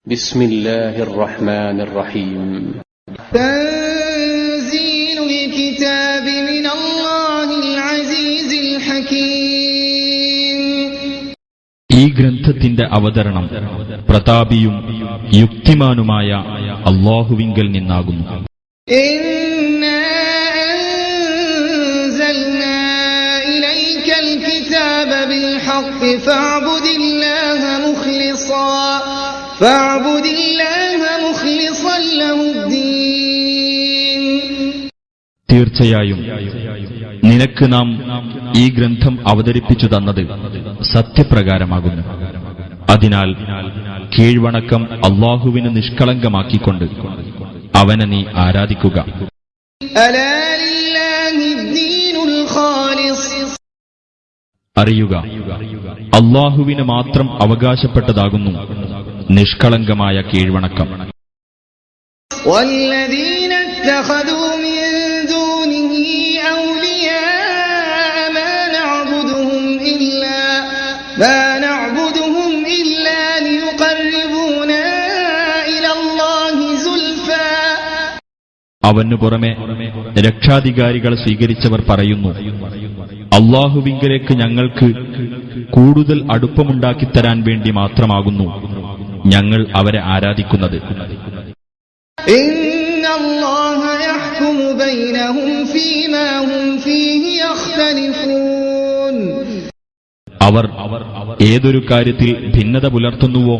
بسم الله الرحمن الرحيم تنزيل الكتاب من الله العزيز الحكيم ഈ ഗ്രന്ഥത്തിന്റെ അവതരണം പ്രതാപിയും യുക്തിമാനുമായ അല്ലാഹുവിങ്കൽ നിന്നാകുന്നു. إنا أنزلنا إليك الكتاب بالحق فاعبد الله مخلصا له الدين. തീർച്ചയായും നിനക്ക് നാം ഈ ഗ്രന്ഥം അവതരിപ്പിച്ചു തന്നത് സത്യപ്രകാരമാകുന്നു. അതിനാൽ കീഴ്വണക്കം അല്ലാഹുവിന് നിഷ്കളങ്കമാക്കിക്കൊണ്ട് അവനെ നീ ആരാധിക്കുക. അറിയുക, അല്ലാഹുവിന് മാത്രം അവകാശപ്പെട്ടതാകുന്നു നിഷ്കളങ്കമായ കീഴ്വണക്കം. അവനു പുറമെ രക്ഷാധികാരികൾ സ്വീകരിച്ചവർ പറയുന്നു, അല്ലാഹുവിങ്കലേക്ക് ഞങ്ങൾക്ക് കൂടുതൽ അടുപ്പമുണ്ടാക്കിത്തരാൻ വേണ്ടി മാത്രമാകുന്നു ഞങ്ങൾ അവരെ ആരാധിക്കുന്നത്. അവർ ഏതൊരു കാര്യത്തിൽ ഭിന്നത പുലർത്തുന്നുവോ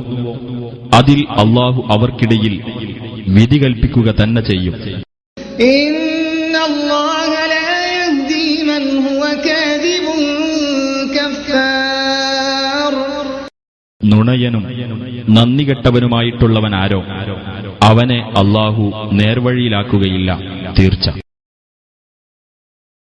അതിൽ അല്ലാഹു അവർക്കിടയിൽ വിധി കൽപ്പിക്കുക തന്നെ ചെയ്യും. നുണയനും നന്ദികെട്ടവനുമായിട്ടുള്ളവനാരോ അവനെ അല്ലാഹു നേർവഴിയിലാക്കുകയില്ല തീർച്ച.